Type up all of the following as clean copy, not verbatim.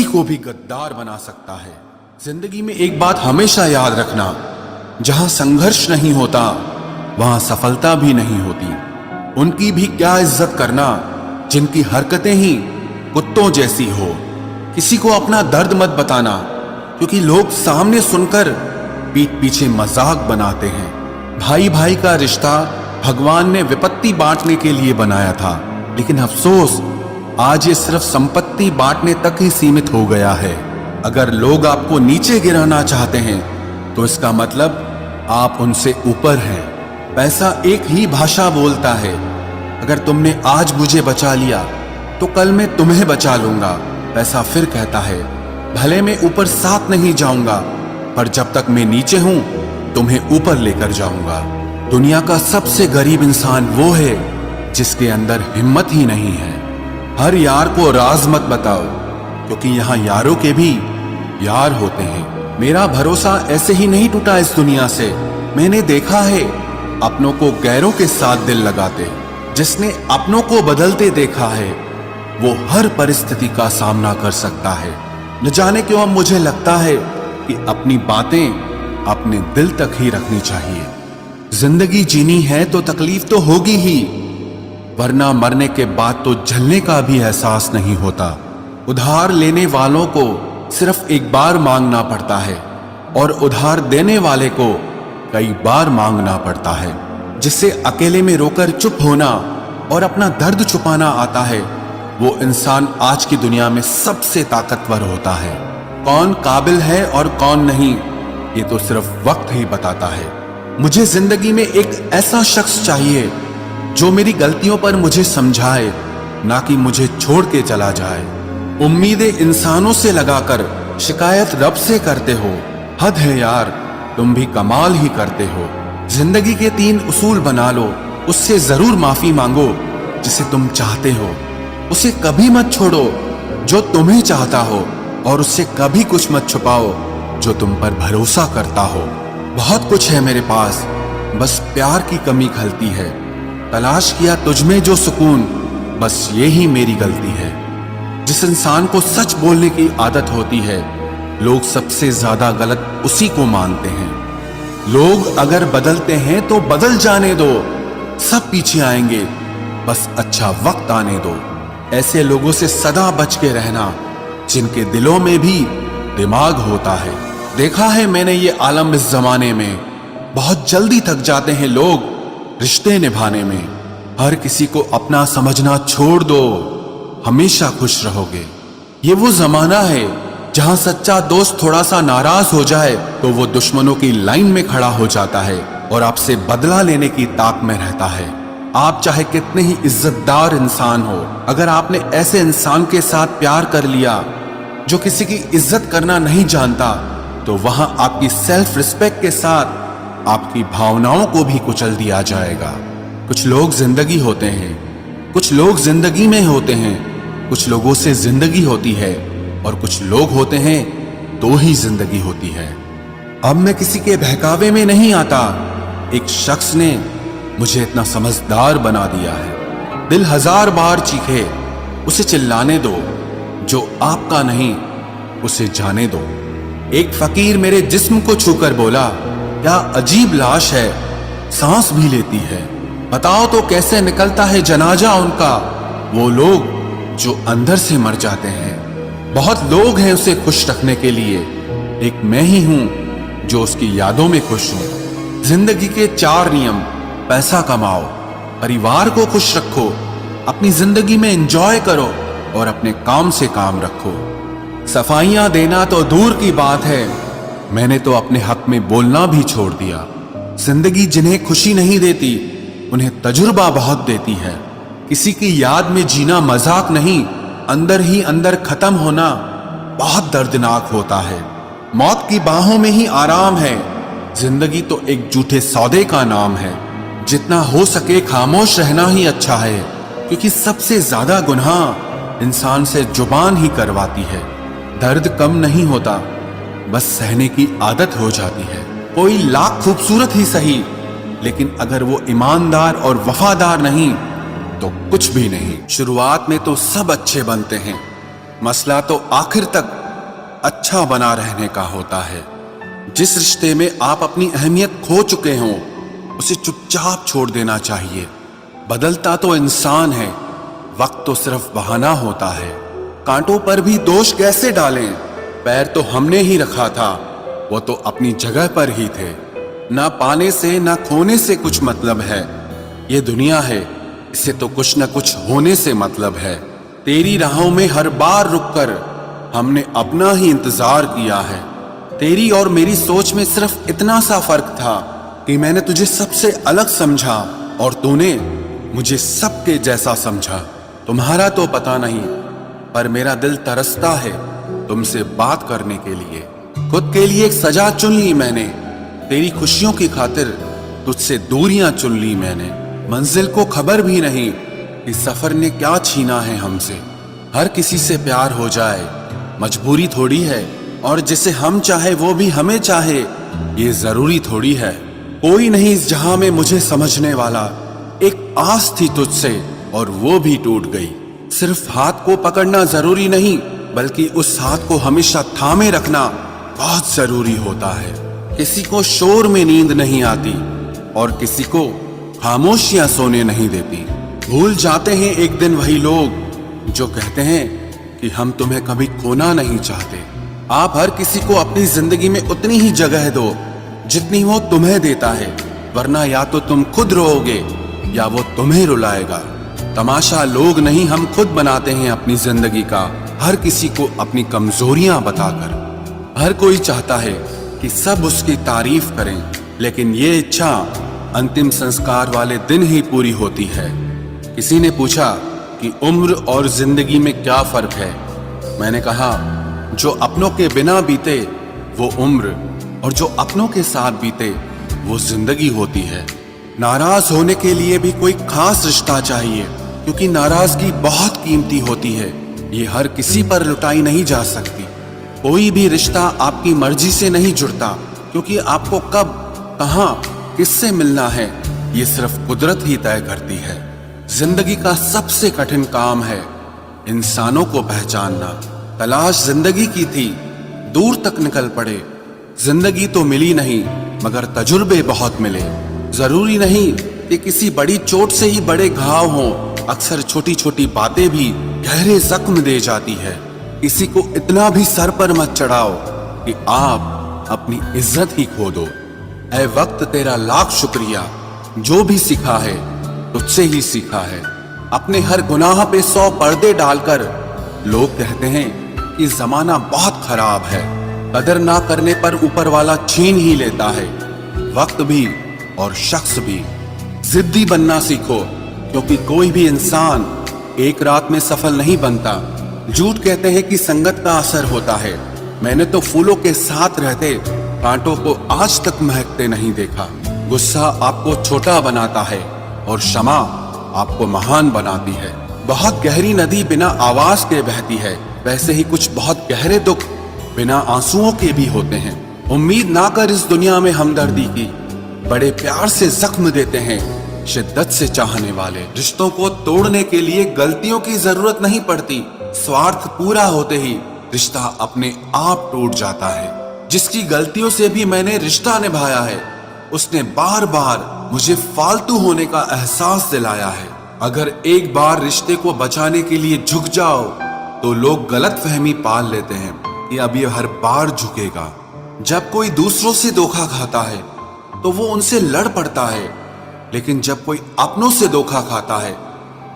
को भी गद्दार बना सकता है। जिंदगी में एक बात हमेशा याद रखना, जहां संघर्ष नहीं होता वहां सफलता भी नहीं होती। उनकी भी क्या इज्जत करना जिनकी हरकतें ही कुत्तों जैसी हो। किसी को अपना दर्द मत बताना, क्योंकि लोग सामने सुनकर पीठ पीछे मजाक बनाते हैं। भाई भाई का रिश्ता भगवान ने विपत्ति बांटने के लिए बनाया था, लेकिन अफसोस आज ये सिर्फ संपत्ति बांटने तक ही सीमित हो गया है। अगर लोग आपको नीचे गिराना चाहते हैं तो इसका मतलब आप उनसे ऊपर हैं। पैसा एक ही भाषा बोलता है। अगर तुमने आज मुझे बचा लिया तो कल मैं तुम्हें बचा लूंगा। पैसा फिर कहता है, भले मैं ऊपर साथ नहीं जाऊंगा, पर जब तक मैं नीचे हूं तुम्हें ऊपर लेकर जाऊंगा। दुनिया का सबसे गरीब इंसान वो है जिसके अंदर हिम्मत ही नहीं है। हर यार को राज मत बताओ, क्योंकि यहाँ यारों के भी यार होते हैं। मेरा भरोसा ऐसे ही नहीं टूटा इस दुनिया से। मैंने देखा है अपनों को गैरों के साथ दिल लगाते। जिसने अपनों को बदलते देखा है वो हर परिस्थिति का सामना कर सकता है। न जाने क्यों अब मुझे लगता है कि अपनी बातें अपने दिल तक ही रखनी चाहिए। जिंदगी जीनी है तो तकलीफ तो होगी ही, वरना मरने के बाद तो जलने का भी एहसास नहीं होता। उधार लेने वालों को सिर्फ एक बार मांगना पड़ता है और उधार देने वाले को कई बार मांगना पड़ता है। जिससे अकेले में रोकर चुप होना और अपना दर्द छुपाना आता है, वो इंसान आज की दुनिया में सबसे ताकतवर होता है। कौन काबिल है और कौन नहीं, ये तो सिर्फ वक्त ही बताता है। मुझे जिंदगी में एक ऐसा शख्स चाहिए जो मेरी गलतियों पर मुझे समझाए, ना कि मुझे छोड़ के चला जाए। उम्मीदें इंसानों से लगाकर शिकायत रब से करते हो। हद है यार, तुम भी कमाल ही करते हो। जिंदगी के 3 उसूल बना लो, उससे जरूर माफी मांगो जिसे तुम चाहते हो। उसे कभी मत छोड़ो जो तुम्हें चाहता हो, और उससे कभी कुछ मत छुपाओ जो तुम पर भरोसा करता हो। बहुत कुछ है मेरे पास, बस प्यार की कमी खलती है। तलाश किया तुझमें जो सुकून, बस ये ही मेरी गलती है। जिस इंसान को सच बोलने की आदत होती है, लोग सबसे ज्यादा गलत उसी को मानते हैं। लोग अगर बदलते हैं तो बदल जाने दो, सब पीछे आएंगे, बस अच्छा वक्त आने दो। ऐसे लोगों से सदा बच के रहना जिनके दिलों में भी दिमाग होता है। देखा है मैंने ये आलम इस जमाने में, बहुत जल्दी थक जाते हैं लोग रिश्ते निभाने में। हर किसी को अपना समझना छोड़ दो, हमेशा खुश रहोगे। ये वो जमाना है जहां सच्चा दोस्त थोड़ा सा नाराज हो जाए तो वो दुश्मनों की लाइन में खड़ा हो जाता है और आपसे बदला लेने की ताक में रहता है। आप चाहे कितने ही इज्जतदार इंसान हो, अगर आपने ऐसे इंसान के साथ प्यार कर लिया जो किसी की इज्जत करना नहीं जानता, तो वहां आपकी सेल्फ रिस्पेक्ट के साथ आपकी भावनाओं को भी कुचल दिया जाएगा। कुछ लोग जिंदगी होते हैं, कुछ लोग जिंदगी में होते हैं। कुछ लोगों से जिंदगी होती है और कुछ लोग होते हैं तो ही जिंदगी होती है। अब मैं किसी के बहकावे में नहीं आता। एक शख्स ने मुझे इतना समझदार बना दिया है। दिल 1000 बार चीखे, उसे चिल्लाने दो। जो आपका नहीं उसे जाने दो। एक फकीर मेरे जिस्म को छूकर बोला, क्या अजीब लाश है, सांस भी लेती है। बताओ तो कैसे निकलता है जनाजा उनका, वो लोग जो अंदर से मर जाते हैं। बहुत लोग हैं उसे खुश रखने के लिए, एक मैं ही हूं जो उसकी यादों में खुश हूं। जिंदगी के 4 नियम: पैसा कमाओ, परिवार को खुश रखो, अपनी जिंदगी में एंजॉय करो और अपने काम से काम रखो। सफाइयां देना तो दूर की बात है, मैंने तो अपने हक में बोलना भी छोड़ दिया। जिंदगी जिन्हें खुशी नहीं देती उन्हें तजुर्बा बहुत देती है। किसी की याद में जीना मजाक नहीं, अंदर ही अंदर खत्म होना बहुत दर्दनाक होता है। मौत की बाहों में ही आराम है। जिंदगी तो एक झूठे सौदे का नाम है। जितना हो सके खामोश रहना ही अच्छा है, क्योंकि सबसे ज्यादा गुनाह इंसान से जुबान ही करवाती है। दर्द कम नहीं होता, बस सहने की आदत हो जाती है। कोई लाख खूबसूरत ही सही, लेकिन अगर वो ईमानदार और वफादार नहीं तो कुछ भी नहीं। शुरुआत में तो सब अच्छे बनते हैं, मसला तो आखिर तक अच्छा बना रहने का होता है। जिस रिश्ते में आप अपनी अहमियत खो चुके हों, उसे चुपचाप छोड़ देना चाहिए। बदलता तो इंसान है, वक्त तो सिर्फ बहाना होता है। कांटों पर भी दोष कैसे डालें? पैर तो हमने ही रखा था, वो तो अपनी जगह पर ही थे। ना पाने से ना खोने से कुछ मतलब है। ये दुनिया है, इसे तो कुछ न कुछ होने से मतलब है। तेरी राहों में हर बार रुककर हमने अपना ही इंतजार किया है। तेरी और मेरी सोच में सिर्फ इतना सा फर्क था कि मैंने तुझे सबसे अलग समझा और तूने मुझे सबके जैसा समझा। तुम्हारा तो पता नहीं, पर मेरा दिल तरसता है तुमसे बात करने के लिए। खुद के लिए एक सजा चुन ली मैंने, तेरी खुशियों की खातिर तुझसे दूरियां चुन ली मैंने। मंजिल को खबर भी नहीं कि सफर ने क्या छीना है हमसे। हर किसी से प्यार हो जाए मजबूरी थोड़ी है, और जिसे हम चाहे वो भी हमें चाहे ये जरूरी थोड़ी है। कोई नहीं इस जहां में मुझे समझने वाला, एक आस थी तुझसे और वो भी टूट गई। सिर्फ हाथ को पकड़ना जरूरी नहीं, बल्कि उस हाथ को हमेशा थामे रखना बहुत जरूरी होता है। किसी को शोर में नींद नहीं आती और किसी को खामोशियां सोने नहीं देती। भूल जाते हैं एक दिन वही लोग जो कहते हैं कि हम तुम्हें कभी खोना नहीं चाहते। आप हर किसी को अपनी जिंदगी में उतनी ही जगह दो जितनी वो तुम्हें देता है, वरना या तो तुम खुद रोओगे या वो तुम्हें रुलाएगा। तमाशा लोग नहीं, हम खुद बनाते हैं अपनी जिंदगी का, हर किसी को अपनी कमजोरियां बताकर। हर कोई चाहता है कि सब उसकी तारीफ करें, लेकिन ये इच्छा अंतिम संस्कार वाले दिन ही पूरी होती है। किसी ने पूछा कि उम्र और जिंदगी में क्या फर्क है। मैंने कहा, जो अपनों के बिना बीते वो उम्र, और जो अपनों के साथ बीते वो जिंदगी होती है। नाराज होने के लिए भी कोई खास रिश्ता चाहिए, क्योंकि नाराजगी बहुत कीमती होती है। ये हर किसी पर लुटाई नहीं जा सकती। कोई भी रिश्ता आपकी मर्जी से नहीं जुड़ता, क्योंकि आपको कब, कहां, किससे मिलना है ये सिर्फ कुदरत ही तय करती है। जिंदगी का सबसे कठिन काम है इंसानों को पहचानना। तलाश जिंदगी की थी, दूर तक निकल पड़े। जिंदगी तो मिली नहीं, मगर तजुर्बे बहुत मिले। जरूरी नहीं कि किसी बड़ी चोट से ही बड़े घाव हों, अक्सर छोटी छोटी बातें भी गहरे जख्म दे जाती है। किसी को इतना भी सर पर मत चढ़ाओ कि आप अपनी इज्जत ही खो दो। ऐ वक्त तेरा लाख शुक्रिया, जो भी सीखा है तुझसे ही सीखा है। अपने हर गुनाह पे 100 पर्दे डालकर लोग कहते हैं कि जमाना बहुत खराब है। कदर ना करने पर ऊपर वाला छीन ही लेता है, वक्त भी और शख्स भी। जिद्दी बनना सीखो, क्योंकि कोई भी इंसान एक रात में सफल नहीं बनता। झूठ कहते हैं कि संगत का असर होता है। मैंने तो फूलों के साथ रहते कांटों को आज तक महकते नहीं देखा। गुस्सा आपको छोटा बनाता है और क्षमा आपको महान बनाती है। बहुत गहरी नदी बिना आवाज के बहती है, वैसे ही कुछ बहुत गहरे दुख बिना आंसुओं के भी होते हैं। उम्मीद ना कर इस दुनिया में हमदर्दी की, बड़े प्यार से जख्म देते हैं शिद्दत से चाहने वाले। रिश्तों को तोड़ने के लिए गलतियों की जरूरत नहीं पड़ती, स्वार्थ पूरा होते ही रिश्ता अपने आप टूट जाता है। जिसकी गलतियों से भी मैंने रिश्ता निभाया है, उसने बार बार मुझे फालतू होने का एहसास दिलाया है। अगर एक बार रिश्ते को बचाने के लिए झुक जाओ तो लोग गलत फहमी पाल लेते हैं कि अब ये हर बार झुकेगा। जब कोई दूसरों से धोखा खाता है तो वो उनसे लड़ पड़ता है, लेकिन जब कोई अपनों से धोखा खाता है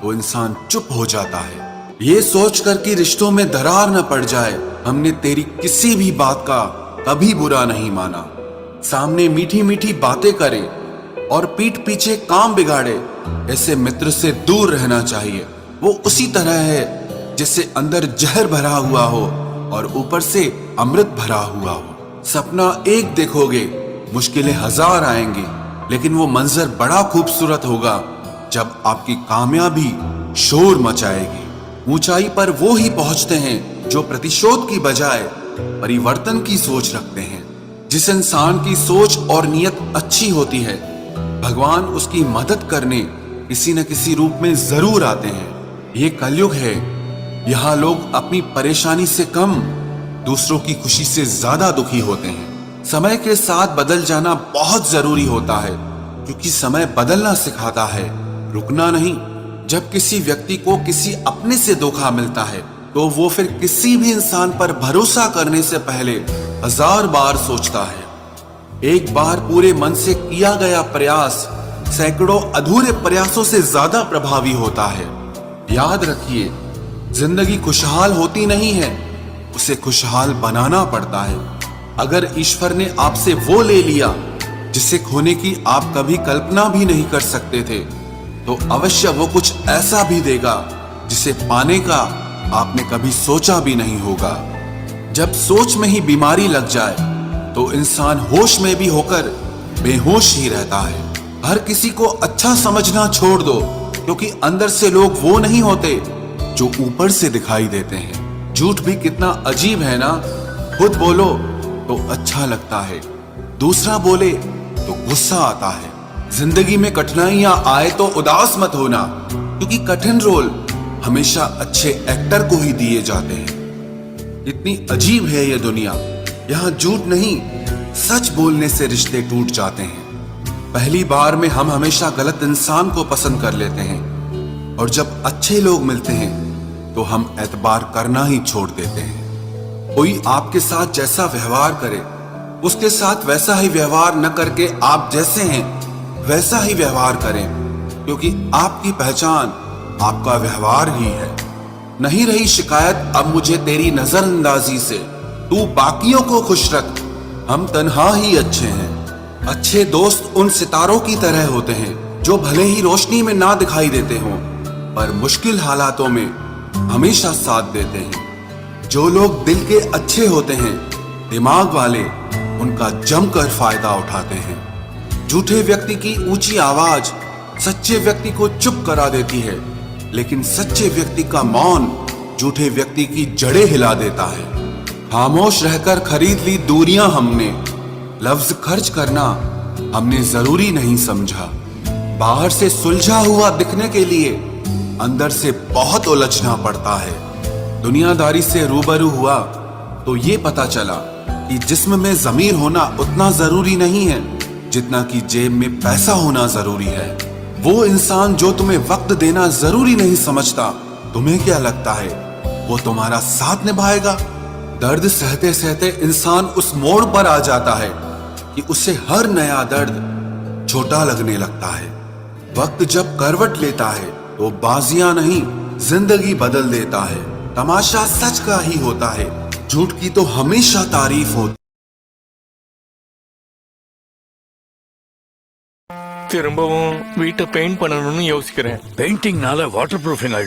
तो इंसान चुप हो जाता है। ये सोचकर कि रिश्तों में दरार न पड़ जाए, हमने तेरी किसी भी बात का कभी बुरा नहीं माना। सामने मीठी मीठी बातें करे और पीठ पीछे काम बिगाड़े, ऐसे मित्र से दूर रहना चाहिए। वो उसी तरह है जैसे अंदर जहर भरा हुआ हो और ऊपर से अमृत भरा हुआ हो। सपना एक देखोगे, मुश्किलें 1000 आएंगी, लेकिन वो मंजर बड़ा खूबसूरत होगा जब आपकी कामयाबी शोर मचाएगी। ऊंचाई पर वो ही पहुंचते हैं जो प्रतिशोध की बजाय परिवर्तन की सोच रखते हैं। जिस इंसान की सोच और नियत अच्छी होती है, भगवान उसकी मदद करने किसी न किसी रूप में जरूर आते हैं। ये कलयुग है, यहाँ लोग अपनी परेशानी से कम दूसरों की खुशी से ज्यादा दुखी होते हैं। समय के साथ बदल जाना बहुत जरूरी होता है, क्योंकि समय बदलना सिखाता है, रुकना नहीं। जब किसी व्यक्ति को किसी अपने से धोखा मिलता है तो वो फिर किसी भी इंसान पर भरोसा करने से पहले 1000 बार सोचता है। एक बार पूरे मन से किया गया प्रयास सैकड़ों अधूरे प्रयासों से ज्यादा प्रभावी होता है। याद रखिए, जिंदगी खुशहाल होती नहीं है, उसे खुशहाल बनाना पड़ता है। अगर ईश्वर ने आपसे वो ले लिया जिसे खोने की आप कभी कल्पना भी नहीं कर सकते थे, तो अवश्य वो कुछ ऐसा भी देगा जिसे पाने का आपने कभी सोचा भी नहीं होगा। जब सोच में ही बीमारी लग जाए तो इंसान होश में भी होकर बेहोश ही रहता है। हर किसी को अच्छा समझना छोड़ दो, क्योंकि अंदर से लोग वो नहीं होते जो ऊपर से दिखाई देते हैं। झूठ भी कितना अजीब है ना। खुद बोलो तो अच्छा लगता है, दूसरा बोले तो गुस्सा आता है। जिंदगी में कठिनाइयां आए तो उदास मत होना, क्योंकि कठिन रोल हमेशा अच्छे एक्टर को ही दिए जाते हैं। इतनी अजीब है ये दुनिया, यहाँ झूठ नहीं, सच बोलने से रिश्ते टूट जाते हैं। पहली बार में हम हमेशा गलत इंसान को पसंद कर लेते हैं, और जब अच्छे लोग मिलते हैं तो हम एतबार करना ही छोड़ देते हैं। कोई आपके साथ जैसा व्यवहार करे, उसके साथ वैसा ही व्यवहार न करके आप जैसे हैं वैसा ही व्यवहार करें, क्योंकि आपकी पहचान आपका व्यवहार ही है। नहीं रही शिकायत अब मुझे तेरी नजरअंदाजी से, तू बाकियों को खुश रख, हम तन्हा ही अच्छे हैं। अच्छे दोस्त उन सितारों की तरह होते हैं जो भले ही रोशनी में ना दिखाई देते हों, पर मुश्किल हालातों में हमेशा साथ देते हैं। जो लोग दिल के अच्छे होते हैं, दिमाग वाले, उनका जमकर फायदा उठाते हैं। झूठे व्यक्ति की ऊंची आवाज सच्चे व्यक्ति को चुप करा देती है, लेकिन सच्चे व्यक्ति का मौन झूठे व्यक्ति की जड़ें हिला देता है। खामोश रहकर खरीद ली दूरियां हमने, लफ्ज खर्च करना हमने जरूरी नहीं समझा। बाहर से सुलझा हुआ दिखने के लिए अंदर से बहुत उलझना पड़ता है। दुनियादारी से रूबरू हुआ तो ये पता चला कि जिस्म में ज़मीर होना उतना जरूरी नहीं है जितना कि जेब में पैसा होना जरूरी है। वो इंसान जो तुम्हें वक्त देना जरूरी नहीं समझता, तुम्हें क्या लगता है वो तुम्हारा साथ निभाएगा? दर्द सहते सहते इंसान उस मोड़ पर आ जाता है कि उसे हर नया दर्द छोटा लगने लगता है। वक्त जब करवट लेता है तो बाजियां नहीं, जिंदगी बदल देता है। तमाशा सच का ही होता है, झूठ की तो हमेशा तारीफ होती। திரும்பவும் வீட்டை பெயிண்ட் பண்ணணும்னு யோசிக்கிறேன். பெயிண்டிங்னால வாட்டர் ப்ரூஃபிங் ஆயிடும்.